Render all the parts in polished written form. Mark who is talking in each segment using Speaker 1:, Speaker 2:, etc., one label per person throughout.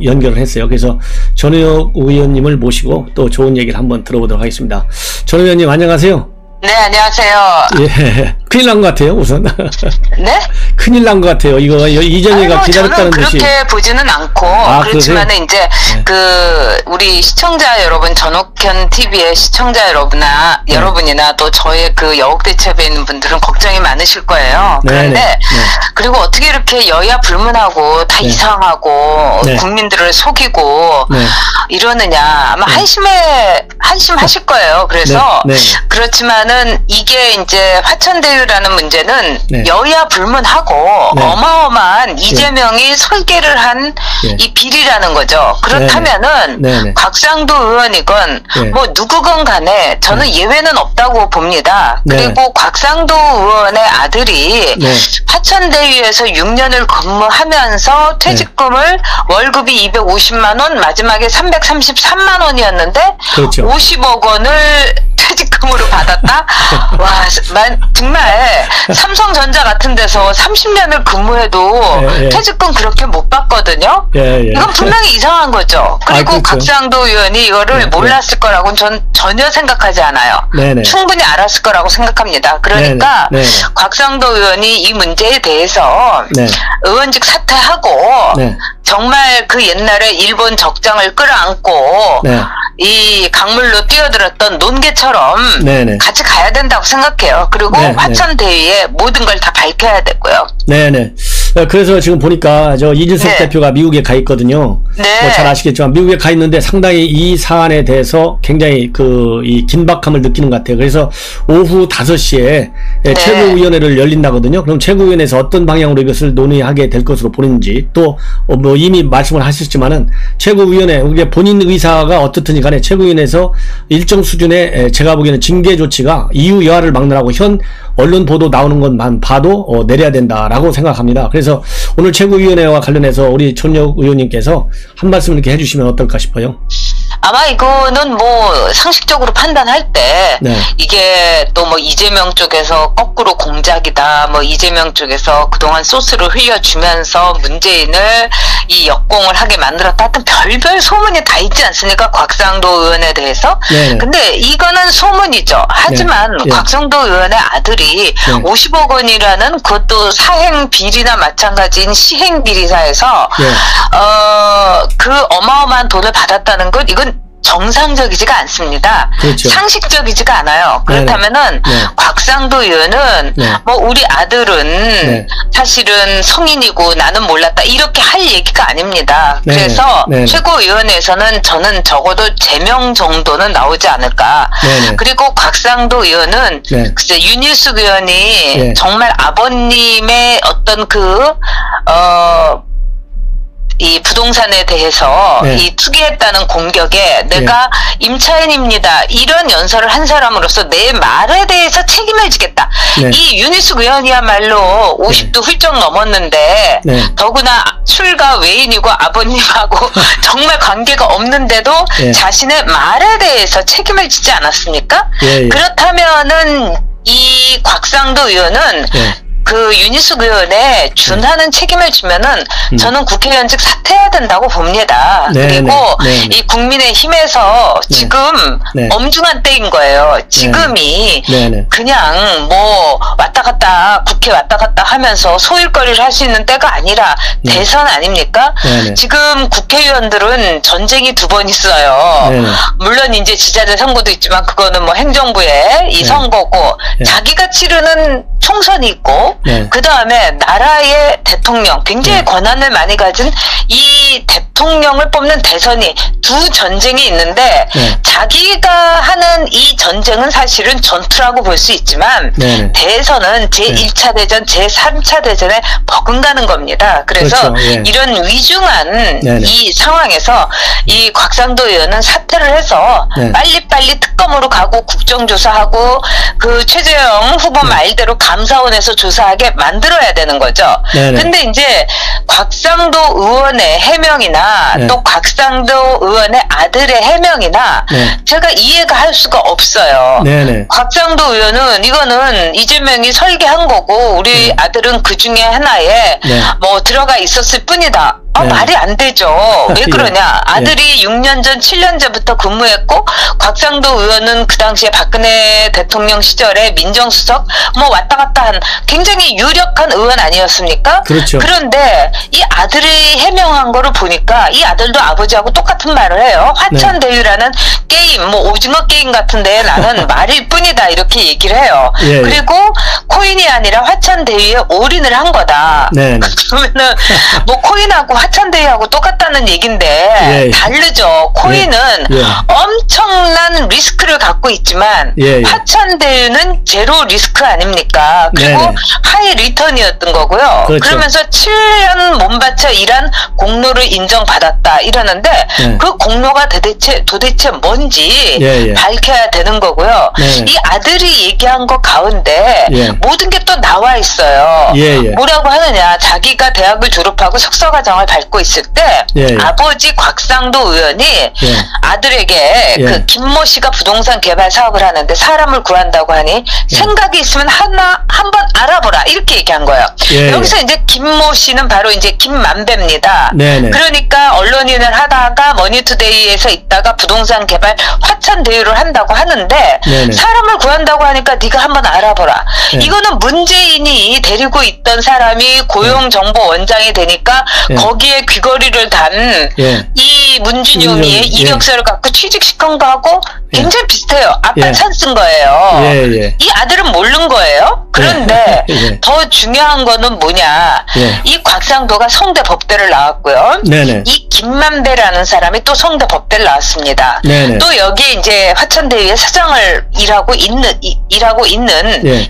Speaker 1: 연결을 했어요. 그래서 전우혁 의원님을 모시고 또 좋은 얘기를 한번 들어보도록 하겠습니다. 전 의원님 안녕하세요.
Speaker 2: 네, 안녕하세요.
Speaker 1: 예, 큰일 난 것 같아요, 우선.
Speaker 2: 네?
Speaker 1: 큰일 난 것 같아요. 이거 이전에가 기다렸다는 듯이.
Speaker 2: 저는 그렇게 보지는 않고, 그렇지만은 이제,
Speaker 1: 네.
Speaker 2: 우리 시청자 여러분, 전옥현 TV의 시청자 여러분이나 또 저의 그 여옥대첩에 있는 분들은 걱정이 많으실 거예요.
Speaker 1: 네,
Speaker 2: 그런데,
Speaker 1: 네.
Speaker 2: 그리고 어떻게 이렇게 여야 불문하고 다
Speaker 1: 네.
Speaker 2: 이상하고,
Speaker 1: 네.
Speaker 2: 국민들을 속이고,
Speaker 1: 네.
Speaker 2: 이러느냐. 아마 한심하실 거예요. 그래서,
Speaker 1: 네.
Speaker 2: 그렇지만은 이게 이제 화천대유라는 문제는
Speaker 1: 네.
Speaker 2: 여야 불문하고
Speaker 1: 네.
Speaker 2: 어마어마한 이재명이 설계를 한 이 비리라는 거죠. 그렇다면은
Speaker 1: 네.
Speaker 2: 곽상도 의원이건 뭐 누구건 간에 저는 예외는 없다고 봅니다. 그리고 곽상도 의원의 아들이 화천대유에서 6년을 근무하면서 퇴직금을 월급이 250만 원, 마지막에 333만 원이었는데
Speaker 1: 그렇죠.
Speaker 2: 50억 원을 퇴직금으로 받았다? 와, 정말 삼성전자 같은 데서 30년을 근무해도 퇴직금 그렇게 못 받거든요? 이건 분명히 이상한 거죠. 그리고
Speaker 1: 그렇죠.
Speaker 2: 곽상도 의원이 이거를 몰랐을 거라고는 전 전혀 생각하지 않아요. 충분히 알았을 거라고 생각합니다. 그러니까 곽상도 의원이 이 문제에 대해서 의원직 사퇴하고 정말 그 옛날에 일본 적장을 끌어안고 이 강물로 뛰어들었던 논개처럼 같이 가야 된다고 생각해요. 그리고 화천대유에 모든 걸 다 밝혀야 되고요.
Speaker 1: 그래서 지금 보니까 이준석 대표가 미국에 가 있거든요. 뭐 잘 아시겠지만 미국에 가 있는데 상당히 이 사안에 대해서 굉장히 이 긴박함을 느끼는 것 같아요. 그래서 오후 5시에 최고위원회를 열린다거든요. 그럼 최고위원회에서 어떤 방향으로 이것을 논의하게 될 것으로 보는지 또 뭐 이미 말씀을 하셨지만은 최고위원회 우리 본인 의사가 어떻든지 간에 최고위원회에서 일정 수준의 제가 보기에는 징계 조치가 이유 여하를 막느라고 현 언론 보도 나오는 것만 봐도 내려야 된다라고 생각합니다. 그래서 오늘 최고위원회와 관련해서 우리 전우혁 의원님께서 한 말씀 이렇게 해주시면 어떨까 싶어요.
Speaker 2: 아마 이거는 뭐 상식적으로 판단할 때 이게 또 뭐 이재명 쪽에서 거꾸로 공작이다, 뭐 이재명 쪽에서 그동안 소스를 흘려주면서 문재인을 이 역공을 하게 만들었다 하여튼 별별 소문이 다 있지 않습니까? 곽상도 의원에 대해서. 근데 이거는 소문이죠. 하지만 곽상도 의원의 아들이 50억 원이라는 그것도 사행 비리나 마찬가지인 시행 비리사에서 그 어마어마한 돈을 받았다는 것 이건 정상적이지가 않습니다.
Speaker 1: 그렇죠.
Speaker 2: 상식적이지가 않아요. 그렇다면은 곽상도 의원은 뭐 우리 아들은 사실은 성인이고 나는 몰랐다 이렇게 할 얘기가 아닙니다. 그래서 최고위원회에서는 저는 적어도 제명 정도는 나오지 않을까. 그리고 곽상도 의원은 글쎄 윤희숙 의원이 정말 아버님의 어떤 이 부동산에 대해서 이 투기했다는 공격에 내가 임차인입니다. 이런 연설을 한 사람으로서 내 말에 대해서 책임을 지겠다. 이 윤희숙 의원이야말로 50도 훌쩍 넘었는데 더구나 출가 외인이고 아버님하고 정말 관계가 없는데도 자신의 말에 대해서 책임을 지지 않았습니까? 그렇다면은 이 곽상도 의원은 그 윤희숙 의원에 준하는 책임을 지면은 저는 국회의원직 사퇴해야 된다고 봅니다. 그리고 이 국민의힘에서 지금 엄중한 때인 거예요. 지금이 그냥 뭐 왔다 갔다 국회 왔다 갔다 하면서 소일거리를 할 수 있는 때가 아니라 대선 아닙니까? 지금 국회의원들은 전쟁이 2번 있어요. 물론 이제 지자체 선거도 있지만 그거는 뭐 행정부의 이 선거고 자기가 치르는 총선이 있고 그 다음에 나라의 대통령 굉장히 권한을 많이 가진 이 대통령을 뽑는 대선이 두 전쟁이 있는데 자기가 하는 이 전쟁은 사실은 전투라고 볼 수 있지만 대선은 제1차 대전 제3차 대전에 버금가는 겁니다. 그래서 이런 위중한 이 상황에서 이 곽상도 의원은 사퇴를 해서 빨리빨리 특검으로 가고 국정조사하고 그 최재형 후보 말대로 감사원에서 조사하게 만들어야 되는 거죠. 근데 이제 곽상도 의원의 해명이나 또 곽상도 의원의 아들의 해명이나 제가 이해가 할 수가 없어요. 곽상도 의원은 이거는 이재명이 설계한 거고 우리 아들은 그 중에 하나에 뭐 들어가 있었을 뿐이다. 말이 안 되죠. 왜 그러냐. 아들이 6년 전, 7년 전부터 근무했고, 곽상도 의원은 그 당시에 박근혜 대통령 시절에 민정수석, 왔다 갔다 한 굉장히 유력한 의원 아니었습니까?
Speaker 1: 그렇죠.
Speaker 2: 그런데 이 아들이 해명한 거를 보니까 이 아들도 아버지하고 똑같은 말을 해요. 화천대유라는 게임, 오징어 게임 같은데 나는 말일 뿐이다. 이렇게 얘기를 해요. 그리고 코인이 아니라 화천대유에 올인을 한 거다. 그러면은, 코인하고 화천대유하고 똑같다는 얘기인데 다르죠. 코인은 엄청난 리스크를 갖고 있지만 화천대유는 제로 리스크 아닙니까? 그리고 하이 리턴이었던 거고요. 그렇죠. 그러면서 7년 몸바쳐 일한 공로를 인정받았다 이러는데 그 공로가 도대체 뭔지 밝혀야 되는 거고요. 이 아들이 얘기한 것 가운데 모든 게 또 나와 있어요. 뭐라고 하느냐. 자기가 대학을 졸업하고 석사과정을 밟고 있을 때 아버지 곽상도 의원이 아들에게 그 김모 씨가 부동산 개발 사업을 하는데 사람을 구한다고 하니 생각이 있으면 한번 알아보라 이렇게 얘기한 거예요. 여기서 이제 김모 씨는 바로 이제 김만배입니다. 그러니까 언론인을 하다가 머니투데이에서 있다가 부동산 개발 화천대유를 한다고 하는데 사람을 구한다고 하니까 네가 한번 알아보라. 이거는 문재인이 데리고 있던 사람이 고용정보원장이 되니까 거기에 귀걸이를 단 이 문준용이의 이력서를 갖고 취직시킨 거하고 굉장히 비슷해요. 아빠 찬스인 거예요. 이 아들은 모르는 거예요. 그런데 더 중요한 거는 뭐냐. 이 곽상도가 성대 법대를 나왔고요. 이 김만배라는 사람이 또 성대 법대를 나왔습니다. 또 여기 이제 화천대유의 사장을 일하고 있는 이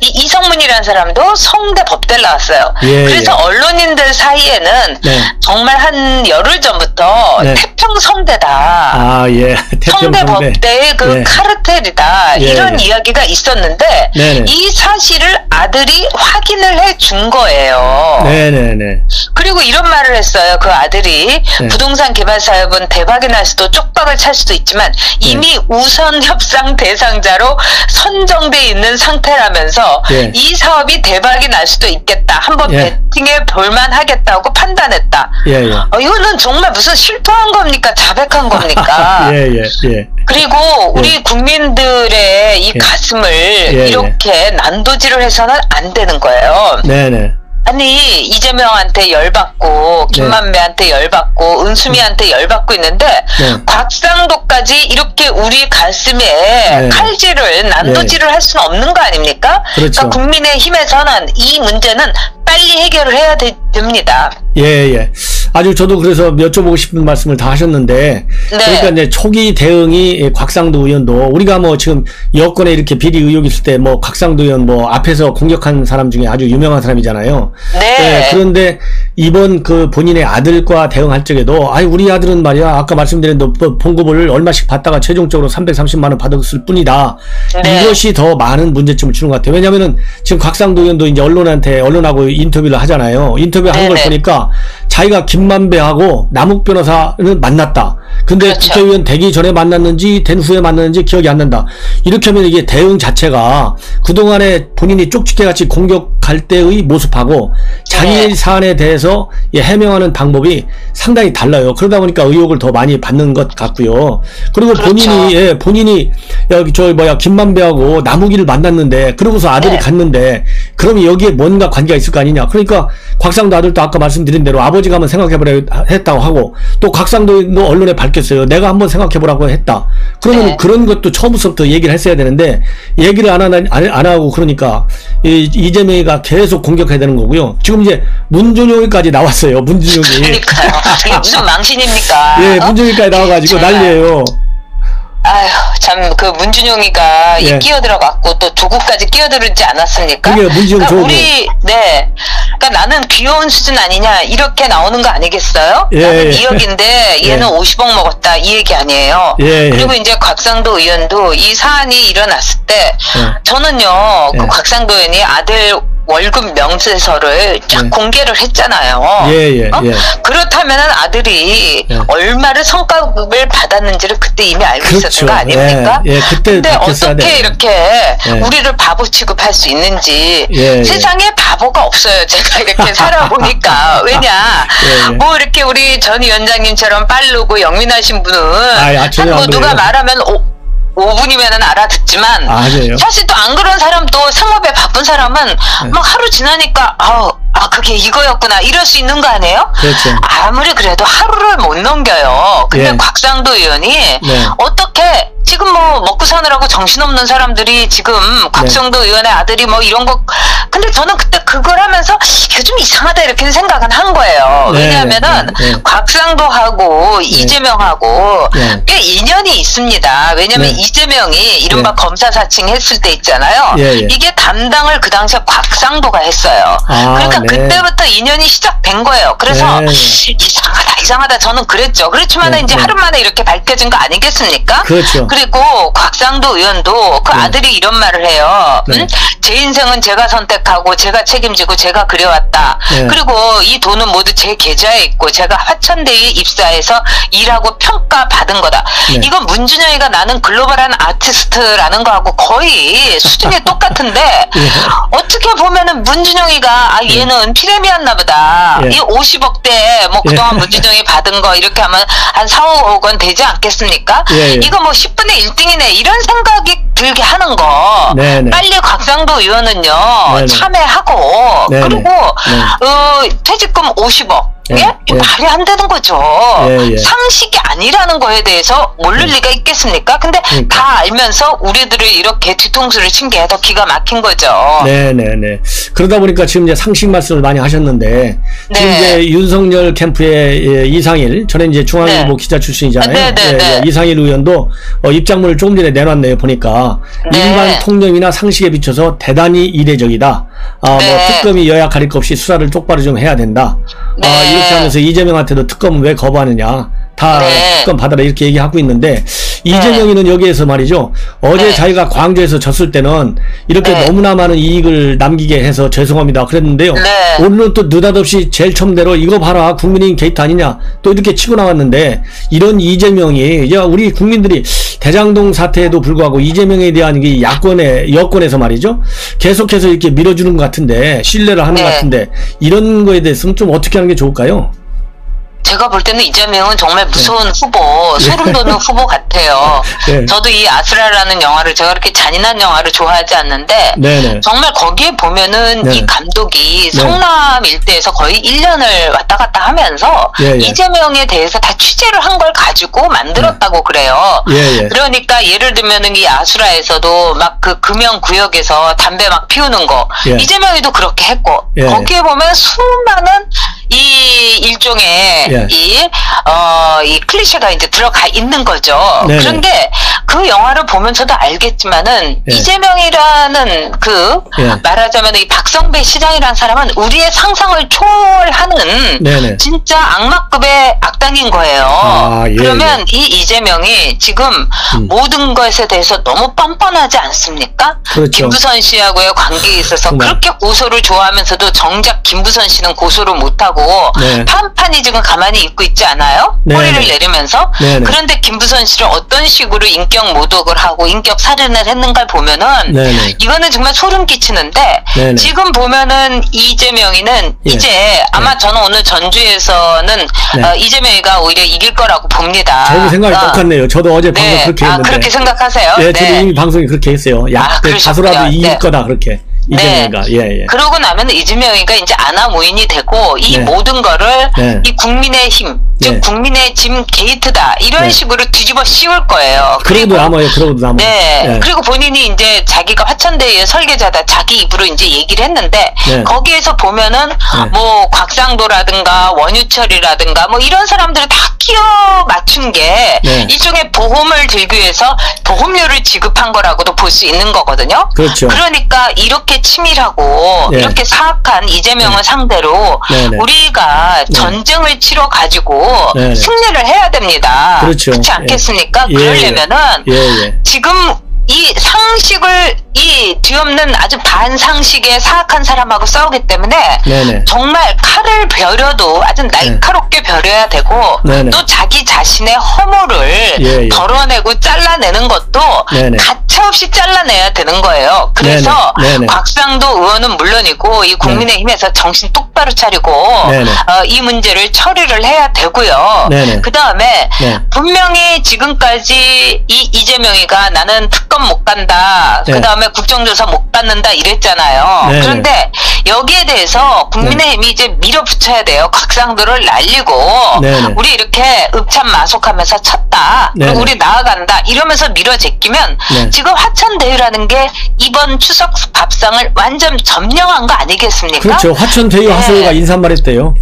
Speaker 2: 이성문이라는 사람도 성대 법대를 나왔어요. 그래서 언론인들 사이에는 정말 한 열흘 전부터 태평성대다. 성대법대의 그 카르텔이다. 이런 이야기가 있었는데 이 사실을 아들이 확인을 해준 거예요. 그리고 이런 말을 했어요. 그 아들이 부동산 개발 사업은 대박이 날 수도 쪽박을 찰 수도 있지만 이미 우선 협상 대상자로 선정돼 있는 상태라면서 이 사업이 대박이 날 수도 있겠다. 한번 배팅해 볼만 하겠다고 판단했다. 이거는 정말 무슨 실토한 겁니까? 자백한 겁니까? 그리고 우리 국민들의 이 가슴을 이렇게 난도질을 해서는 안 되는 거예요. 아니 이재명한테 열받고 김만배한테 열받고 은수미한테 열받고 있는데 곽상도까지 이렇게 우리 가슴에 칼질을 난도질을 할 수는 없는 거 아닙니까? 그러니까 국민의힘에서는 이 문제는 빨리 해결을 해야 됩니다.
Speaker 1: 아주 저도 그래서 여쭤보고 싶은 말씀을 다 하셨는데 그러니까 이제 초기 대응이 곽상도 의원도 우리가 지금 여권에 이렇게 비리 의혹이 있을 때 곽상도 의원 앞에서 공격한 사람 중에 아주 유명한 사람이잖아요. 그런데 이번 그 본인의 아들과 대응할 적에도 우리 아들은 말이야 아까 말씀드린 봉급을 얼마씩 받다가 최종적으로 330만 원 받았을 뿐이다. 이것이 더 많은 문제점을 주는 것 같아요. 왜냐면은 지금 곽상도 의원도 이제 언론하고 인터뷰를 하잖아요. 인터뷰한 걸 보니까 자기가 김만배하고 남욱 변호사는 만났다. 근데 국회의원 되기 전에 만났는지 된 후에 만났는지 기억이 안 난다. 이렇게 하면 이게 대응 자체가 그동안에 본인이 쪽집게같이 공격할 때의 모습하고 자기 사안에 대해서 해명하는 방법이 상당히 달라요. 그러다 보니까 의혹을 더 많이 받는 것 같고요. 그리고 본인이 여기 김만배하고 남욱이를 만났는데 그러고서 아들이 갔는데 그럼 여기에 뭔가 관계가 있을 거 아니냐. 그러니까 곽상도 아들도 아까 말씀드린 대로 아버지가 한번 생각해보라 했다고 하고 또 곽상도도 언론에 밝혔어요. 내가 한번 생각해보라고 했다. 그러면 그런 것도 처음부터 얘기를 했어야 되는데 얘기를 안 하고 그러니까 이재명이가 계속 공격해야 되는 거고요. 지금 이제 문준용이까지 나왔어요. 문준용이.
Speaker 2: 그러니까요. 이게 무슨 망신입니까?
Speaker 1: 문준용이까지 나와가지고 난리예요.
Speaker 2: 아휴, 참, 그 문준용이가 끼어들어갖고 또 조국까지 끼어들지 않았습니까?
Speaker 1: 그게 문준용 조국.
Speaker 2: 그러니까 나는 귀여운 수준 아니냐, 이렇게 나오는 거 아니겠어요? 나는 2억인데 얘는 50억 먹었다, 이 얘기 아니에요. 그리고 이제 곽상도 의원도 이 사안이 일어났을 때, 저는요, 그 곽상도 의원이 아들 월급 명세서를 쫙 공개를 했잖아요. 그렇다면은 아들이 얼마를 성과급을 받았는지를 그때 이미 알고 있었던 거 아닙니까? 근데 어떻게 이렇게 우리를 바보 취급할 수 있는지 세상에 바보가 없어요. 제가 이렇게 살아보니까. 왜냐 뭐 이렇게 우리 전 위원장님처럼 빠르고 영민하신 분은 뭐 누가 말하면 5분이면은 알아듣지만 사실 또 안 그런 사람 또 상업에 바쁜 사람은 막 하루 지나니까 그게 이거였구나 이럴 수 있는 거 아니에요?
Speaker 1: 그렇죠.
Speaker 2: 아무리 그래도 하루를 못 넘겨요. 근데 곽상도 의원이 어떻게 지금 뭐 먹고 사느라고 정신없는 사람들이 지금 곽상도 의원의 아들이 뭐 이런 거 근데 저는 그때 그걸 하면서 이거 좀 이상하다 이렇게 생각은 한 거예요. 왜냐하면은 곽상도하고 이재명하고 꽤 인연이 있습니다. 왜냐면 이재명이 이른바 검사 사칭 했을 때 있잖아요. 이게 담당을 그 당시에 곽상도가 했어요. 그러니까 그때부터 인연이 시작된 거예요. 그래서 이상하다 저는 그랬죠. 그렇지만 이제 하루 만에 이렇게 밝혀진 거 아니겠습니까?
Speaker 1: 그렇죠.
Speaker 2: 그리고 곽상도 의원도 그 아들이 이런 말을 해요. 제 인생은 제가 선택하고 제가 책임지고 제가 그려왔다. 그리고 이 돈은 모두 제 계좌에 있고 제가 화천대유에 입사해서 일하고 평가받은 거다. 이건 문준영이가 나는 글로벌한 아티스트라는 거하고 거의 수준이 똑같은데 어떻게 보면은 문준영이가 얘는 피레미였나 보다. 이 50억대 뭐 그동안 문준영이 받은 거 이렇게 하면 한 4, 5억 원 되지 않겠습니까? 이거 뭐 10분의 1등이네 이런 생각이 들게 하는 거. 빨리 곽상도 의원은요 참여하고 그리고 퇴직금 50억 말이 안 되는 거죠. 상식이 아니라는 거에 대해서 모를 리가 있겠습니까? 근데 다 알면서 우리들을 이렇게 뒤통수를 친 게 더 기가 막힌 거죠.
Speaker 1: 그러다 보니까 지금 이제 상식 말씀을 많이 하셨는데 지금 이제 윤석열 캠프의 이상일 전에 이제 중앙일보 기자 출신이잖아요. 이상일 의원도 입장문을 조금 전에 내놨네요. 보니까 일반 통념이나 상식에 비춰서 대단히 이례적이다. 뭐 특검이 여야 가릴 것 없이 수사를 똑바로 좀 해야 된다. 이렇게 하면서 이재명한테도 특검은 왜 거부하느냐. 다 특검 받아라 이렇게 얘기하고 있는데 이재명이는 여기에서 말이죠. 어제 자기가 광주에서 졌을 때는 이렇게 너무나 많은 이익을 남기게 해서 죄송합니다 그랬는데요. 오늘은 또 느닷없이 제일 처음대로 이거 봐라 국민의힘 게이트 아니냐 또 이렇게 치고 나왔는데 이런 이재명이 우리 국민들이 대장동 사태에도 불구하고 이재명에 대한 이 여권에서 말이죠. 계속해서 이렇게 밀어주는 것 같은데 신뢰를 하는 것 같은데 이런 거에 대해서는 좀 어떻게 하는 게 좋을까요?
Speaker 2: 제가 볼 때는 이재명은 정말 무서운 후보, 소름 돋는 후보 같아요. 저도 이 아수라라는 영화를 제가 그렇게 잔인한 영화를 좋아하지 않는데 정말 거기에 보면은 이 감독이 성남 일대에서 거의 1년을 왔다 갔다 하면서 이재명에 대해서 다 취재를 한 걸 가지고 만들었다고 그래요. 그러니까 예를 들면은 이 아수라에서도 막 그 금연구역에서 담배 막 피우는 거 이재명이도 그렇게 했고 거기에 보면 수많은 이 일종의 이 클리셰가 이제 들어가 있는 거죠. 그런데 그 영화를 보면서도 알겠지만은 이재명이라는 그 말하자면 이 박성배 시장이라는 사람은 우리의 상상을 초월하는 진짜 악마급의 악당인 거예요. 그러면 이 이재명이 지금 모든 것에 대해서 너무 뻔뻔하지 않습니까? 김부선 씨하고의 관계에 있어서 그렇게 고소를 좋아하면서도 정작 김부선 씨는 고소를 못하고 판판이 지금 가만히 있고 있지 않아요? 꼬리를 내리면서. 그런데 김부선 씨를 어떤 식으로 인격 모독을 하고 인격 살인을 했는가 보면은 이거는 정말 소름 끼치는데 지금 보면은 이재명이는 이제 아마 저는 오늘 전주에서는 이재명이가 오히려 이길 거라고 봅니다.
Speaker 1: 저도 생각이 똑같네요. 저도 어제 방송 그렇게 했는데.
Speaker 2: 그렇게 생각하세요?
Speaker 1: 저도 이미 방송이 그렇게 했어요. 다소라도 이길 거다 그렇게. 이재명이가.
Speaker 2: 그러고 나면 이재명이가 이제 아나무인이 되고 이 모든 거를 이 국민의 힘, 즉 국민의 짐 게이트다 이런 식으로 뒤집어 씌울 거예요.
Speaker 1: 그리고
Speaker 2: 그리고 본인이 이제 자기가 화천대유의 설계자다 자기 입으로 이제 얘기를 했는데 거기에서 보면은 뭐 곽상도라든가 원유철이라든가 뭐 이런 사람들을 다 끼워 맞춘 게 일종의 보험을 들기 위해서 보험료를 지급한 거라고도 볼 수 있는 거거든요. 그러니까 이렇게 치밀하고 이렇게 사악한 이재명을 상대로 우리가 전쟁을 치러 가지고 승리를 해야 됩니다. 그렇지 않겠습니까? 그러려면은 지금 이 상식을 이 뒤없는 아주 반상식의 사악한 사람하고 싸우기 때문에
Speaker 1: 네네.
Speaker 2: 정말 칼을 벼려도 아주 날카롭게 벼려야 되고
Speaker 1: 네네.
Speaker 2: 또 자기 자신의 허물을 덜어내고 잘라내는 것도 가차없이 잘라내야 되는 거예요. 그래서 곽상도 의원은 물론이고 이 국민의힘에서 정신 똑바로 차리고 이 문제를 처리를 해야 되고요. 그 다음에 분명히 지금까지 이재명이가 나는 특검 못 간다. 그 다음에 국정조사 못 받는다 이랬잖아요. 그런데 여기에 대해서 국민의힘이 이제 밀어붙여야 돼요. 곽상도를 날리고 우리 이렇게 읍참마속하면서 쳤다. 그리고 우리 나아간다. 이러면서 밀어제끼면 지금 화천대유라는 게 이번 추석 밥상을 완전 점령한 거 아니겠습니까?
Speaker 1: 그렇죠. 화천대유 하소연가 인사말했대요.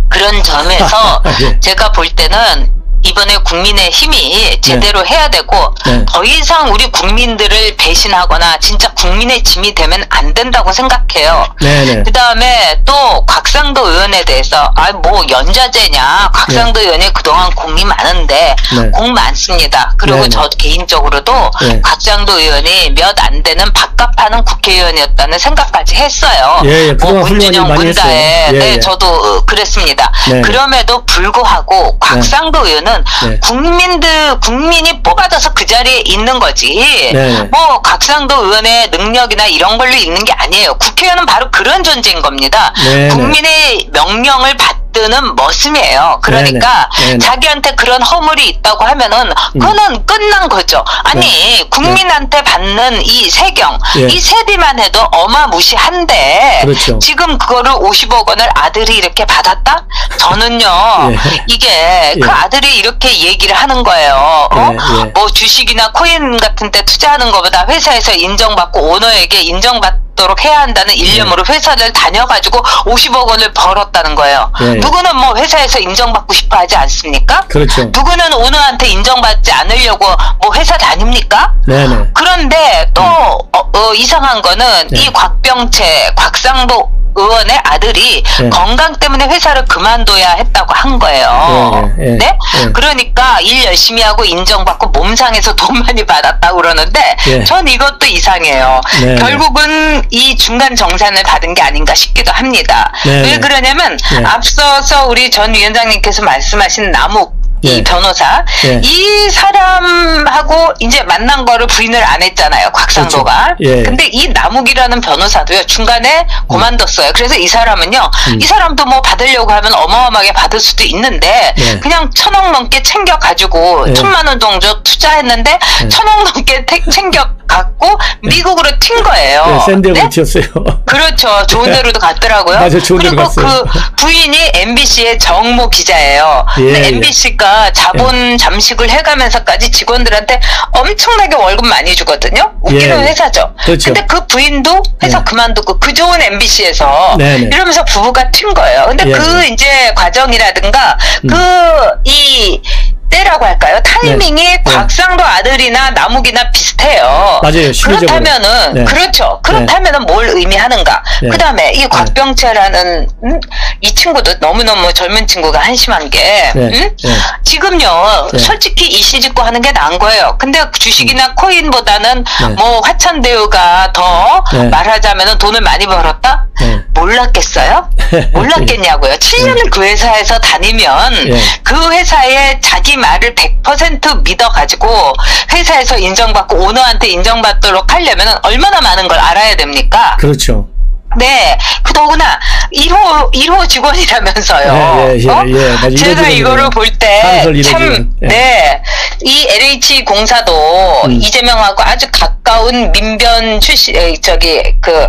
Speaker 2: 그런 점에서 제가 볼 때는 이번에 국민의힘이 제대로 해야 되고 더 이상 우리 국민들을 배신하거나 진짜 국민의 짐이 되면 안 된다고 생각해요. 그 다음에 또 곽상도 의원에 대해서 뭐 연좌제냐, 곽상도 의원이 그동안 공이 많은데 공 많습니다. 그리고 저 개인적으로도 곽상도 의원이 몇 안 되는 밥값하는 국회의원이었다는 생각까지 했어요. 뭐 문준영 문다에 저도 그랬습니다. 그럼에도 불구하고 곽상도 의원은 국민이 뽑아줘서 그 자리에 있는 거지. 뭐 곽상도 의원의 능력이나 이런 걸로 있는 게 아니에요. 국회의원은 바로 그런 존재인 겁니다. 국민의 명령을 받드는 머슴이에요. 그러니까 자기한테 그런 허물이 있다고 하면은 그거는 끝난 거죠. 아니 국민한테 받는 이 세경, 이 세비만 해도 어마무시한데 지금 그거를 50억 원을 아들이 이렇게 받았다? 저는요 이게 그 아들이 이렇게 얘기를 하는 거예요. 뭐 주식이나 코인 같은 데 투자하는 것보다 회사에서 인정받고 오너에게 인정받도록 해야 한다는 일념으로 회사를 다녀가지고 50억 원을 벌었다는 거예요. 누구는 뭐 회사에서 인정받고 싶어 하지 않습니까? 누구는 오너한테 인정받지 않으려고 뭐 회사 다닙니까? 그런데 또 이상한 거는 이 곽병채, 곽상도 의원의 아들이 건강 때문에 회사를 그만둬야 했다고 한 거예요. 네? 그러니까 일 열심히 하고 인정받고 몸상에서 돈 많이 받았다고 그러는데 전 이것도 이상해요. 결국은 이 중간 정산을 받은 게 아닌가 싶기도 합니다. 왜 그러냐면 앞서서 우리 전 위원장님께서 말씀하신 남욱 이 변호사 이 사람하고 이제 만난 거를 부인을 안 했잖아요. 곽상도가. 근데 이 남욱이라는 변호사도요 중간에 그만뒀어요. 그래서 이 사람은요 이 사람도 뭐 받으려고 하면 어마어마하게 받을 수도 있는데 그냥 1,000억 넘게 챙겨가지고 1,000만 원 정도 투자했는데 1,000억 넘게 챙겨 갖고 미국으로 튄 거예요.
Speaker 1: 샌디에고 튀었어요.
Speaker 2: 그렇죠. 좋은 데로도 갔더라고요.
Speaker 1: 맞아, 좋은 데로
Speaker 2: 그리고
Speaker 1: 갔어요.
Speaker 2: 그 부인이 MBC의 정모 기자예요. 근데 MBC가 자본 잠식을 해가면서까지 직원들한테 엄청나게 월급 많이 주거든요. 웃기는 회사죠. 근데 그 부인도 회사 그만두고 그 좋은 MBC에서 이러면서 부부가 튄 거예요. 근데 그 이제 과정이라든가 이 때라고 할까요? 타이밍이 곽상도 아들이나 남욱이나 비슷해요.
Speaker 1: 맞아요.
Speaker 2: 그렇다면은 그렇죠. 그렇다면은 뭘 의미하는가? 그다음에 이 곽병채라는 이 친구도 너무너무 젊은 친구가 한심한 게 지금요 솔직히 이씨 짓고 하는 게 나은 거예요. 근데 주식이나 코인보다는 뭐 화천대유가 더 말하자면은 돈을 많이 벌었다? 몰랐겠어요? 몰랐겠냐고요. 7년을 그 회사에서 다니면 그 회사에 자기 말을 100% 믿어가지고 회사에서 인정받고 오너한테 인정받도록 하려면 얼마나 많은 걸 알아야 됩니까?
Speaker 1: 그렇죠.
Speaker 2: 네, 더구나 1호 직원이라면서요. 제가 이거를 볼 때 참, 이 LH 공사도 이재명하고 아주 가까운 민변 출신, 그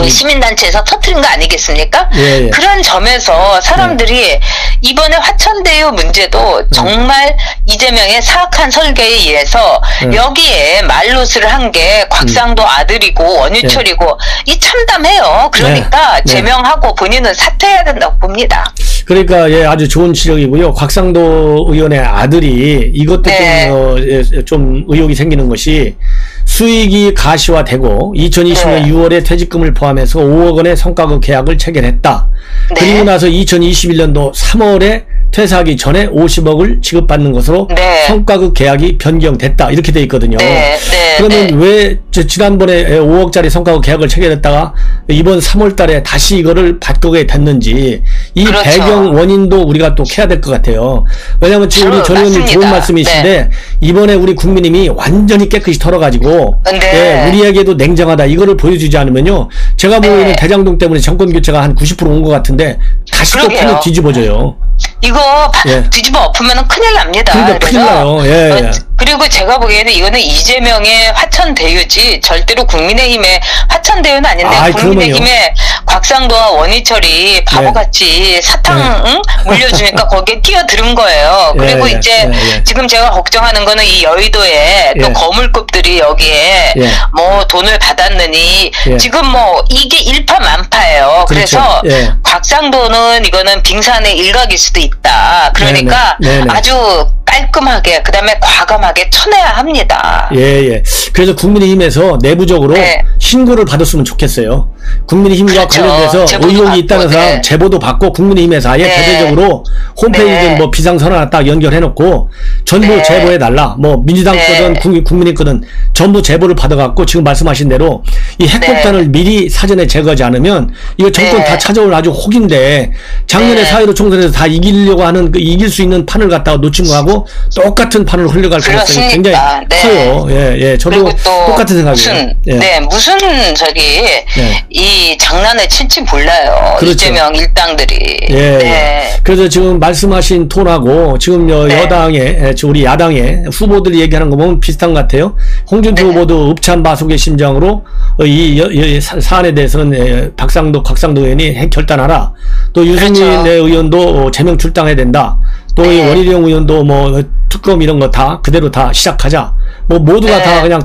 Speaker 2: 시민단체에서 터뜨린 거 아니겠습니까? 그런 점에서 사람들이 이번에 화천대유 문제도 정말 이재명의 사악한 설계에 의해서 여기에 말로스를 한 게 곽상도 아들이고 원유철이고 이 참담해요. 그러니까 제명하고 본인은 사퇴해야 된다고 봅니다.
Speaker 1: 그러니까 아주 좋은 지적이고요. 곽상도 의원의 아들이 이것도 좀 의혹이 생기는 것이 수익이 가시화되고 2020년 6월에 퇴직금을 포함해서 5억 원의 성과급 계약을 체결했다. 그리고 나서 2021년도 3월에 퇴사하기 전에 50억을 지급받는 것으로
Speaker 2: 네.
Speaker 1: 성과급 계약이 변경됐다. 이렇게 돼 있거든요.
Speaker 2: 네. 네.
Speaker 1: 그러면
Speaker 2: 네.
Speaker 1: 왜 지난번에 5억짜리 성과급 계약을 체결했다가 이번 3월 달에 다시 이거를 바꾸게 됐는지 이
Speaker 2: 그렇죠.
Speaker 1: 배경 원인도 우리가 또 캐야 될 것 같아요. 왜냐하면 지금 우리 전 의원님 좋은 말씀이신데 네. 이번에 우리 국민님이 완전히 깨끗이 털어가지고
Speaker 2: 네.
Speaker 1: 예, 우리에게도 냉정하다. 이거를 보여주지 않으면요. 제가 보기에는
Speaker 2: 네.
Speaker 1: 대장동 때문에 정권 교체가 한 90% 온 것 같은데 다시 또 판을 뒤집어져요.
Speaker 2: 이거
Speaker 1: 예.
Speaker 2: 뒤집어 엎으면 큰일 납니다.
Speaker 1: 그러니까 큰일 나요. 예.
Speaker 2: 그리고 제가 보기에는 이거는 이재명의 화천대유지 절대로 국민의힘의 화천대유는 아닌데 국민의힘의 곽상도와 원희철이 바보같이 사탕 응? 물려주니까 거기에 끼어들은 거예요. 그리고 이제 지금 제가 걱정하는 거는 이 여의도에 또 거물급들이 여기에 뭐 돈을 받았느니 지금 뭐 이게 일파만파예요. 그래서 곽상도는 이거는 빙산의 일각일 수도 있다. 그러니까 아주 깔끔하게 그다음에 과감하게 쳐내야 합니다.
Speaker 1: 예. 그래서 국민의힘에서 내부적으로 신고를 받았으면 좋겠어요. 국민의힘과 그렇죠. 관련돼서 의혹이 있다는 사람 제보도 받고 국민의힘에서 아예 대대적으로 홈페이지든 뭐 비상선언 딱 연결해놓고 전부 제보해달라. 뭐 민주당 거든 국민의 거든 전부 제보를 받아갖고 지금 말씀하신 대로 이 핵폭탄을 미리 사전에 제거하지 않으면 이거 정권 다 찾아올 아주 혹인데 작년에 4.15 총선에서 다 이기려고 하는 이길 수 있는 판을 갖다가 놓친 거하고 똑같은 판을 흘려갈 가능성이 굉장히 커요. 예. 저도 똑같은 생각이에요.
Speaker 2: 무슨 이 장난에 칠지 몰라요. 그렇죠. 이재명 일당들이.
Speaker 1: 그래서 지금 말씀하신 톤하고 지금 여당의 우리 야당의 후보들이 얘기하는 거 보면 비슷한 것 같아요. 홍준표 후보도 읍참바속의 심정으로 이 사안에 대해서는 곽상도 의원이 결단하라. 또 유승민 의원도 제명 출당해야 된다. 또 이 원희룡 의원도 뭐 특검 이런 거 다 그대로 다 시작하자. 뭐 모두가 다 그냥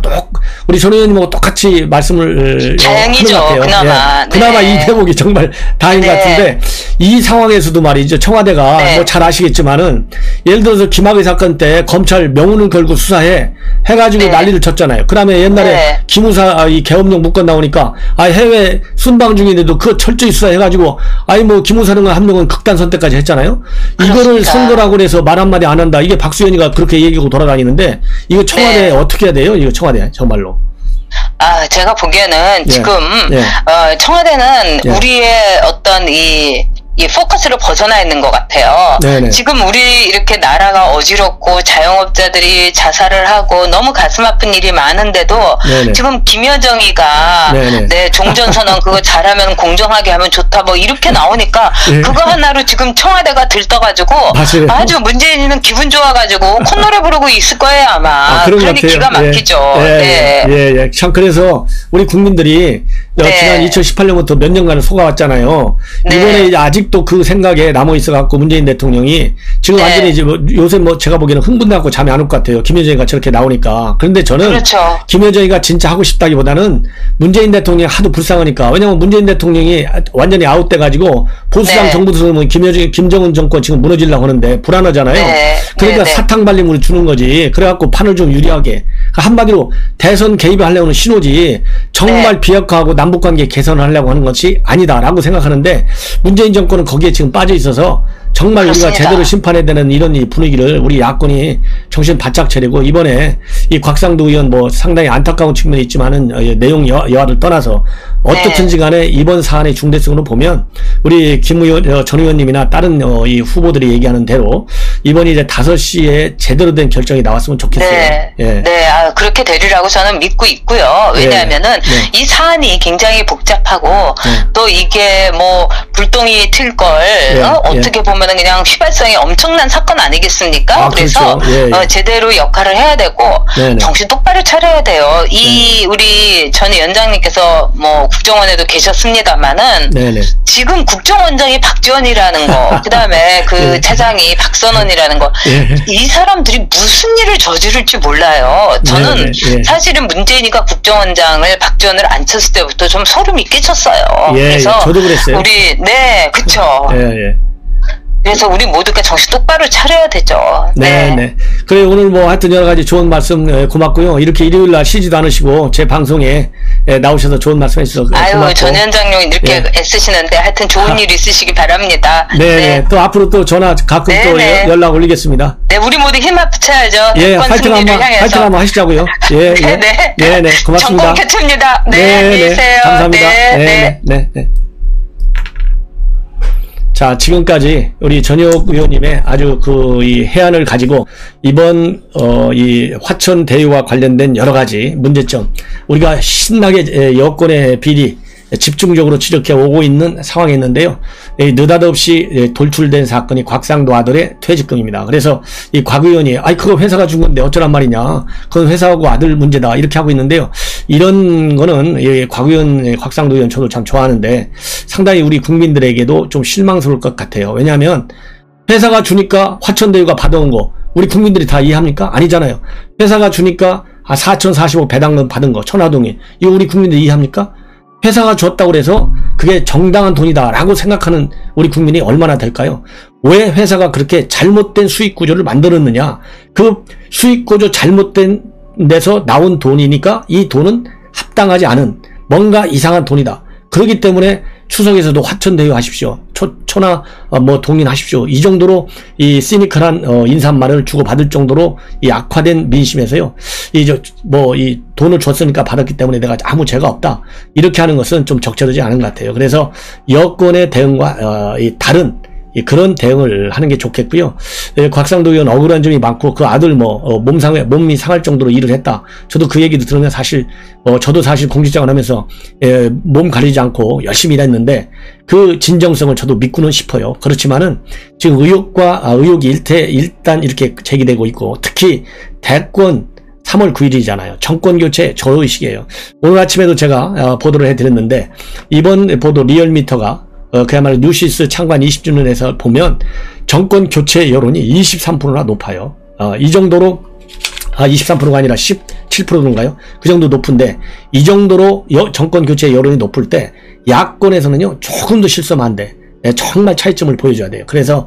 Speaker 1: 우리 전 의원님하고 똑같이 말씀을
Speaker 2: 다행이죠.
Speaker 1: 하는 것 같아요. 그나마 이 대목이 정말 다행인 것 같은데 이 상황에서도 말이죠. 청와대가 뭐 잘 아시겠지만은 예를 들어서 김학의 사건 때 검찰 명운을 걸고 수사해 해가지고 난리를 쳤잖아요. 그다음에 옛날에 기무사 이 계엄령 문건 나오니까 해외 순방 중인데도 그거 철저히 수사해가지고 뭐 기무사령 한 명은 극단 선택까지 했잖아요. 이거를 선거라고 해서 말 한마디 안 한다. 이게 박수현이가 그렇게 얘기하고 돌아다니는데 이거 청와대 어떻게 해야 돼요? 이거 청와대 정말로.
Speaker 2: 제가 보기에는 지금 청와대는 우리의 어떤 이 포커스를 벗어나 있는 것 같아요. 지금 우리 이렇게 나라가 어지럽고 자영업자들이 자살을 하고 너무 가슴 아픈 일이 많은데도 지금 김여정이가 종전선언 그거 잘하면 공정하게 하면 좋다 뭐 이렇게 나오니까 그거 하나로 지금 청와대가 들떠가지고 아주 문재인이는 기분 좋아가지고 콧노래 부르고 있을 거예요 아마. 그러니 기가 막히죠.
Speaker 1: 참 그래서 우리 국민들이 지난 2018년부터 몇 년간을 속아왔잖아요. 이번에 이제 아직도 그 생각에 남아 있어갖고 문재인 대통령이 지금 완전히 이제 요새 뭐 제가 보기에는 흥분해갖고 잠이 안 올 것 같아요. 김여정이가 저렇게 나오니까. 그런데 저는 김여정이가 진짜 하고 싶다기보다는 문재인 대통령이 하도 불쌍하니까. 왜냐면 문재인 대통령이 완전히 아웃돼가지고 보수당 정부 들어오면 김정은 정권 지금 무너지려고 하는데 불안하잖아요. 그러니까 사탕 발림으로 주는 거지. 그래갖고 판을 좀 유리하게. 한마디로 대선 개입을 하려고 하는 신호지 정말 비핵화하고 남북관계 개선을 하려고 하는 것이 아니다라고 생각하는데 문재인 정권은 거기에 지금 빠져 있어서 정말 우리가 제대로 심판해야 되는 이런 이 분위기를 우리 야권이 정신 바짝 차리고 이번에 이 곽상도 의원 뭐 상당히 안타까운 측면이 있지만은 내용 여하를 떠나서 어떻든지 간에 이번 사안의 중대성으로 보면 우리 전 의원님이나 다른 이 후보들이 얘기하는 대로 이번이 이제 5시에 제대로 된 결정이 나왔으면 좋겠어요.
Speaker 2: 그렇게 되리라고 저는 믿고 있고요. 왜냐하면은 이 사안이 굉장히 복잡하고 또 이게 뭐 불똥이 튈 걸 어떻게 보면은 그냥 휘발성이 엄청난 사건 아니겠습니까? 그래서 제대로 역할을 해야 되고 정신 똑바로 차려야 돼요. 이 우리 전 위원장님께서 뭐 국정원에도 계셨습니다만은 지금 국정원장이 박지원이라는 거, 그 다음에 그 차장이 박선원이라는 거, 이 사람들이 무슨 일을 저지를지 몰라요. 저는 사실은 문재인이가 국정원장을 박지원을 앉혔을 때부터 좀 소름이 끼쳤어요. 그래서
Speaker 1: 저도 그랬어요.
Speaker 2: 우리 그쵸. 그래서 우리 모두가 정신 똑바로 차려야 되죠.
Speaker 1: 네, 네. 그래, 오늘 뭐 하여튼 여러 가지 좋은 말씀 고맙고요. 이렇게 일요일 날 쉬지도 않으시고 제 방송에 나오셔서 좋은 말씀 해주셔서 고맙고.
Speaker 2: 전 현장용 이렇게 애쓰시는데 하여튼 좋은 일 있으시기 바랍니다.
Speaker 1: 네. 또 앞으로 또 전화 가끔 또 연락 올리겠습니다.
Speaker 2: 네, 우리 모두 힘 합쳐야죠.
Speaker 1: 예, 화이팅 한번 하시자고요. 예, 네. 고맙습니다.
Speaker 2: 정권 교체입니다. 네, 안녕히 계세요.
Speaker 1: 감사합니다. 네. 자, 지금까지 우리 전혁 의원님의 아주 이 해안을 가지고 이번 이 화천 대유와 관련된 여러 가지 문제점, 우리가 신나게 여권의 비리 집중적으로 추적해 오고 있는 상황이었는데요. 느닷없이 돌출된 사건이 곽상도 아들의 퇴직금입니다. 그래서 이 곽 의원이 그거 회사가 준 건데 어쩌란 말이냐, 그건 회사하고 아들 문제다, 이렇게 하고 있는데요. 이런 거는 곽 의원, 곽상도 의원 저도 참 좋아하는데 상당히 우리 국민들에게도 좀 실망스러울 것 같아요. 왜냐하면 회사가 주니까 화천대유가 받아온 거 우리 국민들이 다 이해합니까? 아니잖아요. 회사가 주니까 4,045 배당금 받은 거 천화동이, 이거 우리 국민들이 이해합니까? 회사가 줬다고 해서 그게 정당한 돈이다 라고 생각하는 우리 국민이 얼마나 될까요? 왜 회사가 그렇게 잘못된 수익 구조를 만들었느냐, 그 수익 구조 잘못된 데서 나온 돈이니까 이 돈은 합당하지 않은 뭔가 이상한 돈이다. 그렇기 때문에 추석에서도 화천대유 하십시오, 천하 동인하십시오, 이 정도로 이 시니컬한 인사말을 주고받을 정도로 이 악화된 민심에서요, 이 돈을 줬으니까 받았기 때문에 내가 아무 죄가 없다, 이렇게 하는 것은 좀 적절하지 않은 것 같아요. 그래서 여권의 대응과 다른 그런 대응을 하는 게 좋겠고요. 곽상도 의원 억울한 점이 많고 그 아들 몸이 상할 정도로 일을 했다. 저도 그 얘기도 들으면 사실 저도 사실 공직생활 하면서 몸 가리지 않고 열심히 일했는데 그 진정성을 저도 믿고는 싶어요. 그렇지만은 지금 의혹이 일단 이렇게 제기되고 있고, 특히 대권 3월 9일이잖아요. 정권교체 저의식이에요. 오늘 아침에도 제가 보도를 해드렸는데, 이번 보도 리얼미터가 그야말로 뉴시스 창관 20주년에서 보면 정권 교체 여론이 23%나 높아요. 이 정도로 23%가 아니라 17%인가요? 그 정도 높은데, 이 정도로 정권 교체 여론이 높을 때 야권에서는요 조금도 실수하면 안 돼. 정말 차이점을 보여줘야 돼요. 그래서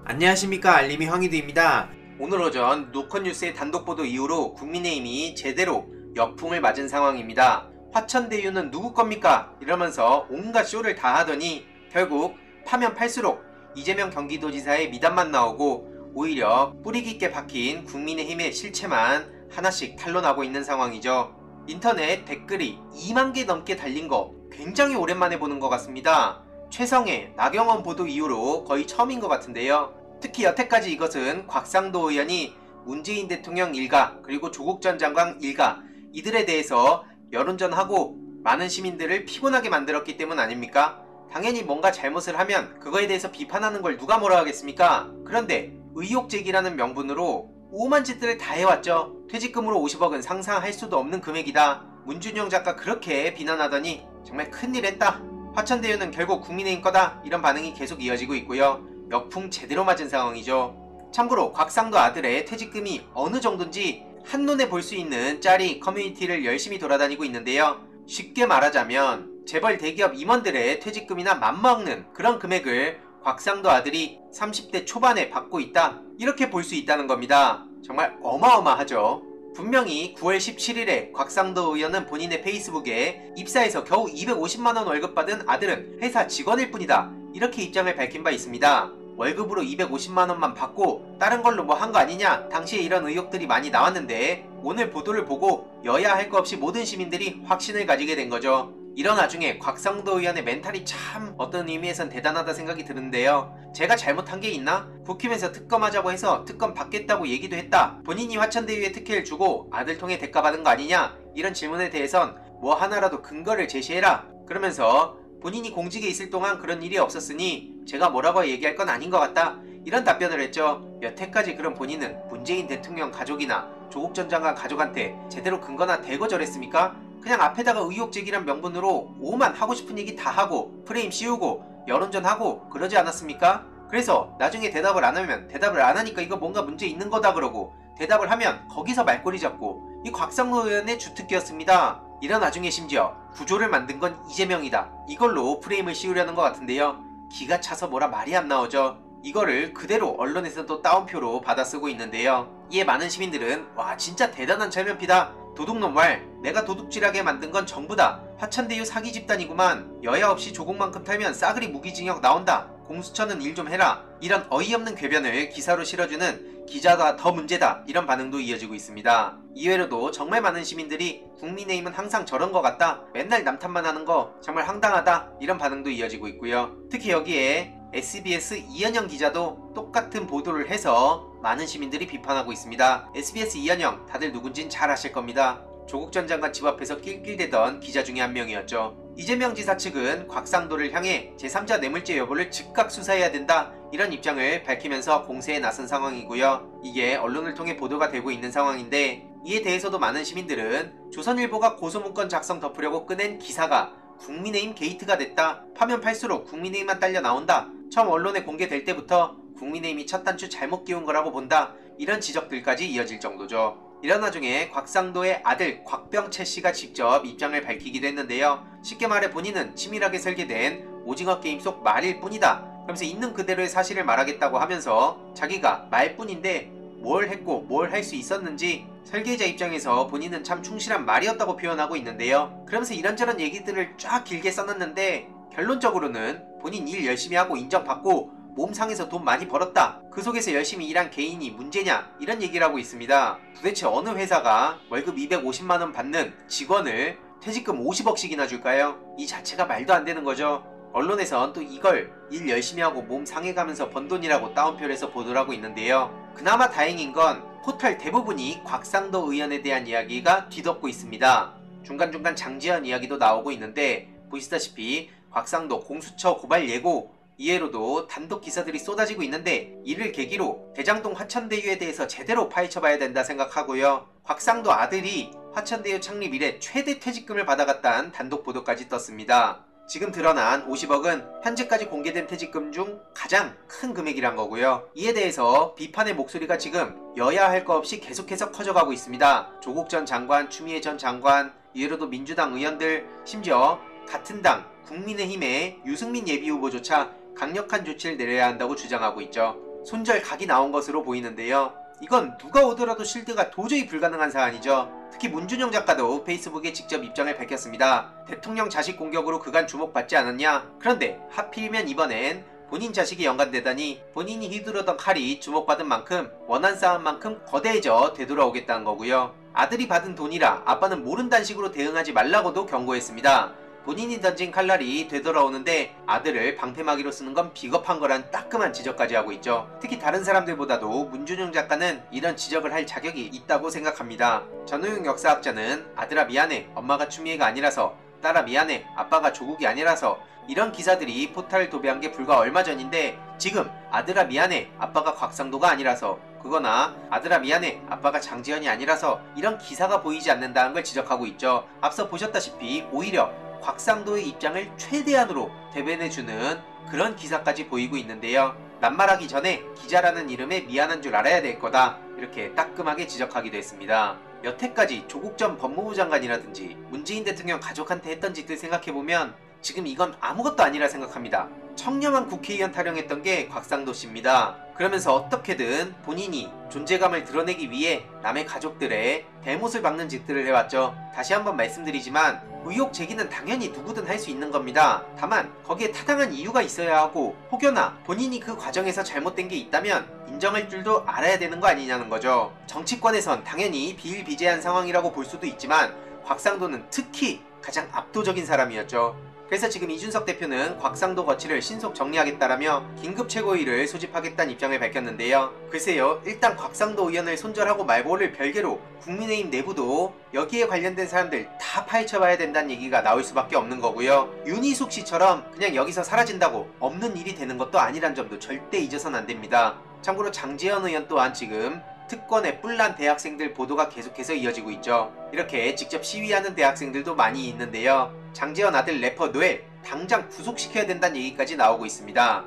Speaker 3: 안녕하십니까, 알림이 황희두입니다. 오늘 오전 노컷뉴스의 단독보도 이후로 국민의힘이 제대로 역풍을 맞은 상황입니다. 화천대유는 누구 겁니까? 이러면서 온갖 쇼를 다 하더니 결국 파면 팔수록 이재명 경기도지사의 미담만 나오고 오히려 뿌리 깊게 박힌 국민의힘의 실체만 하나씩 탄로나고 있는 상황이죠. 인터넷 댓글이 2만 개 넘게 달린 거 굉장히 오랜만에 보는 것 같습니다. 최성애, 나경원 보도 이후로 거의 처음인 것 같은데요. 특히 여태까지 이것은 곽상도 의원이 문재인 대통령 일가 그리고 조국 전 장관 일가 이들에 대해서 여론전하고 많은 시민들을 피곤하게 만들었기 때문 아닙니까? 당연히 뭔가 잘못을 하면 그거에 대해서 비판하는 걸 누가 뭐라 하겠습니까? 그런데 의혹제기라는 명분으로 오만 짓들을 다 해왔죠. 퇴직금으로 50억은 상상할 수도 없는 금액이다. 문준영 작가 그렇게 비난하더니 정말 큰일 했다. 화천대유는 결국 국민의힘 거다. 이런 반응이 계속 이어지고 있고요. 역풍 제대로 맞은 상황이죠. 참고로 곽상도 아들의 퇴직금이 어느 정도인지 한눈에 볼 수 있는 짤이 커뮤니티를 열심히 돌아다니고 있는데요. 쉽게 말하자면 재벌 대기업 임원들의 퇴직금이나 맞먹는 그런 금액을 곽상도 아들이 30대 초반에 받고 있다, 이렇게 볼 수 있다는 겁니다. 정말 어마어마하죠. 분명히 9월 17일에 곽상도 의원은 본인의 페이스북에 입사해서 겨우 250만원 월급 받은 아들은 회사 직원일 뿐이다, 이렇게 입장을 밝힌 바 있습니다. 월급으로 250만원만 받고 다른 걸로 뭐 한 거 아니냐, 당시에 이런 의혹들이 많이 나왔는데 오늘 보도를 보고 여야 할 거 없이 모든 시민들이 확신을 가지게 된 거죠. 이런 와중에 곽상도 의원의 멘탈이 참 어떤 의미에선 대단하다 생각이 드는데요. 제가 잘못한 게 있나? 국힘에서 특검하자고 해서 특검 받겠다고 얘기도 했다. 본인이 화천대유에 특혜를 주고 아들 통해 대가 받은 거 아니냐? 이런 질문에 대해선 뭐 하나라도 근거를 제시해라. 그러면서 본인이 공직에 있을 동안 그런 일이 없었으니 제가 뭐라고 얘기할 건 아닌 것 같다, 이런 답변을 했죠. 여태까지 그런 본인은 문재인 대통령 가족이나 조국 전 장관 가족한테 제대로 근거나 대고 저랬습니까? 그냥 앞에다가 의혹제기란 명분으로 오만 하고 싶은 얘기 다 하고 프레임 씌우고 여론전하고 그러지 않았습니까? 그래서 나중에 대답을 안 하면 대답을 안 하니까 이거 뭔가 문제 있는 거다 그러고, 대답을 하면 거기서 말꼬리 잡고, 이 곽상도 의원의 주특기였습니다. 이런 와중에 심지어 구조를 만든 건 이재명이다, 이걸로 프레임을 씌우려는 것 같은데요. 기가 차서 뭐라 말이 안 나오죠. 이거를 그대로 언론에서도 따옴표로 받아쓰고 있는데요. 이에 많은 시민들은 와 진짜 대단한 철면피다. 도둑놈 왈 내가 도둑질하게 만든 건 정부다. 화천대유 사기 집단이구만. 여야 없이 조국만큼 털면 싸그리 무기징역 나온다. 공수처는 일 좀 해라. 이런 어이없는 궤변을 기사로 실어주는 기자가 더 문제다. 이런 반응도 이어지고 있습니다. 이외로도 정말 많은 시민들이 국민의힘은 항상 저런 것 같다. 맨날 남탓만 하는 거 정말 황당하다. 이런 반응도 이어지고 있고요. 특히 여기에 SBS 이현영 기자도 똑같은 보도를 해서 많은 시민들이 비판하고 있습니다. SBS 이현영 다들 누군진 잘 아실 겁니다. 조국 전 장관 집 앞에서 낄낄대던 기자 중에 한 명이었죠. 이재명 지사 측은 곽상도를 향해 제3자 뇌물죄 여부를 즉각 수사해야 된다. 이런 입장을 밝히면서 공세에 나선 상황이고요. 이게 언론을 통해 보도가 되고 있는 상황인데 이에 대해서도 많은 시민들은 조선일보가 고소문건 작성 덮으려고 꺼낸 기사가 국민의힘 게이트가 됐다. 파면 팔수록 국민의힘만 딸려 나온다. 처음 언론에 공개될 때부터 국민의힘이 첫 단추 잘못 끼운 거라고 본다. 이런 지적들까지 이어질 정도죠. 이런 와중에 곽상도의 아들 곽병채 씨가 직접 입장을 밝히기도 했는데요. 쉽게 말해 본인은 치밀하게 설계된 오징어 게임 속 말일 뿐이다. 그러면서 있는 그대로의 사실을 말하겠다고 하면서 자기가 말뿐인데 뭘 했고 뭘 할 수 있었는지 설계자 입장에서 본인은 참 충실한 말이었다고 표현하고 있는데요. 그러면서 이런저런 얘기들을 쫙 길게 써놨는데 결론적으로는 본인 일 열심히 하고 인정받고 몸 상해서 돈 많이 벌었다. 그 속에서 열심히 일한 개인이 문제냐 이런 얘기를 하고 있습니다. 도대체 어느 회사가 월급 250만원 받는 직원을 퇴직금 50억씩이나 줄까요? 이 자체가 말도 안 되는 거죠. 언론에선 또 이걸 일 열심히 하고 몸 상해가면서 번 돈이라고 따옴표를 해서 보도를 하고 있는데요. 그나마 다행인 건 포털 대부분이 곽상도 의원에 대한 이야기가 뒤덮고 있습니다. 중간중간 장지현 이야기도 나오고 있는데 보시다시피 곽상도 공수처 고발 예고 이외로도 단독 기사들이 쏟아지고 있는데 이를 계기로 대장동 화천대유에 대해서 제대로 파헤쳐봐야 된다 생각하고요. 곽상도 아들이 화천대유 창립 이래 최대 퇴직금을 받아갔다는 단독 보도까지 떴습니다. 지금 드러난 50억은 현재까지 공개된 퇴직금 중 가장 큰 금액이란 거고요. 이에 대해서 비판의 목소리가 지금 여야 할 거 없이 계속해서 커져가고 있습니다. 조국 전 장관, 추미애 전 장관, 이외로도 민주당 의원들, 심지어 같은 당 국민의힘의 유승민 예비후보조차 강력한 조치를 내려야 한다고 주장하고 있죠. 손절 각이 나온 것으로 보이는데요. 이건 누가 오더라도 실드가 도저히 불가능한 사안이죠. 특히 문준영 작가도 페이스북에 직접 입장을 밝혔습니다. 대통령 자식 공격으로 그간 주목받지 않았냐? 그런데 하필이면 이번엔 본인 자식이 연관되다니 본인이 휘두르던 칼이 주목받은 만큼 원한 싸움만큼 거대해져 되돌아오겠다는 거고요. 아들이 받은 돈이라 아빠는 모른다는 식으로 대응하지 말라고도 경고했습니다. 본인이 던진 칼날이 되돌아오는데 아들을 방패막이로 쓰는 건 비겁한 거란 따끔한 지적까지 하고 있죠. 특히 다른 사람들보다도 문준영 작가는 이런 지적을 할 자격이 있다고 생각합니다. 전우용 역사학자는 아들아 미안해 엄마가 추미애가 아니라서, 딸아 미안해 아빠가 조국이 아니라서, 이런 기사들이 포탈을 도배한 게 불과 얼마 전인데 지금 아들아 미안해 아빠가 곽상도가 아니라서, 그거나 아들아 미안해 아빠가 장지현이 아니라서 이런 기사가 보이지 않는다는 걸 지적하고 있죠. 앞서 보셨다시피 오히려 곽상도의 입장을 최대한으로 대변해주는 그런 기사까지 보이고 있는데요. 낱말하기 전에 기자라는 이름에 미안한 줄 알아야 될 거다. 이렇게 따끔하게 지적하기도 했습니다. 여태까지 조국 전 법무부 장관이라든지 문재인 대통령 가족한테 했던 짓들 생각해보면 지금 이건 아무것도 아니라 생각합니다. 청렴한 국회의원 타령했던 게 곽상도 씨입니다. 그러면서 어떻게든 본인이 존재감을 드러내기 위해 남의 가족들의 대못을 박는 짓들을 해왔죠. 다시 한번 말씀드리지만 의혹 제기는 당연히 누구든 할 수 있는 겁니다. 다만 거기에 타당한 이유가 있어야 하고 혹여나 본인이 그 과정에서 잘못된 게 있다면 인정할 줄도 알아야 되는 거 아니냐는 거죠. 정치권에선 당연히 비일비재한 상황이라고 볼 수도 있지만 곽상도는 특히 가장 압도적인 사람이었죠. 그래서 지금 이준석 대표는 곽상도 거취를 신속 정리하겠다라며 긴급 최고위를 소집하겠다는 입장을 밝혔는데요. 글쎄요, 일단 곽상도 의원을 손절하고 말고를 별개로 국민의힘 내부도 여기에 관련된 사람들 다 파헤쳐봐야 된다는 얘기가 나올 수밖에 없는 거고요. 윤희숙 씨처럼 그냥 여기서 사라진다고 없는 일이 되는 것도 아니란 점도 절대 잊어서는 안 됩니다. 참고로 장지현 의원 또한 지금 특권에 뿔난 대학생들 보도가 계속해서 이어지고 있죠. 이렇게 직접 시위하는 대학생들도 많이 있는데요. 장지현 아들 래퍼 노엘 당장 구속시켜야 된다는 얘기까지 나오고 있습니다.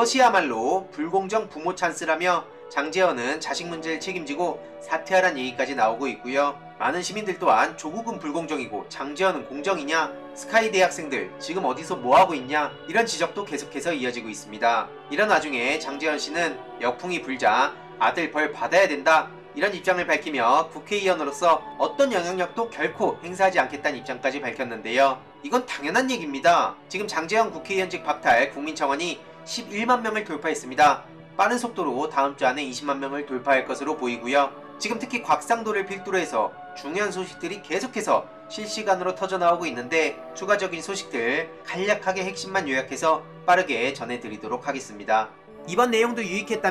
Speaker 3: 이것이야말로 불공정 부모 찬스라며 장제헌은 자식 문제를 책임지고 사퇴하란 얘기까지 나오고 있고요. 많은 시민들 또한 조국은 불공정이고 장제헌은 공정이냐? 스카이 대학생들 지금 어디서 뭐하고 있냐? 이런 지적도 계속해서 이어지고 있습니다. 이런 와중에 장제헌 씨는 역풍이 불자 아들 벌 받아야 된다, 이런 입장을 밝히며 국회의원으로서 어떤 영향력도 결코 행사하지 않겠다는 입장까지 밝혔는데요. 이건 당연한 얘기입니다. 지금 장제헌 국회의원직 박탈 국민청원이 11만 명을 돌파했습니다. 빠른 속도로 다음 주 안에 20만 명을 돌파할 것으로 보이고요. 지금 특히 곽상도를 필두로 해서 중요한 소식들이 계속해서 실시간으로 터져나오고 있는데, 추가적인 소식들 간략하게 핵심만 요약해서 빠르게 전해드리도록 하겠습니다. 이번 내용도 유익했다면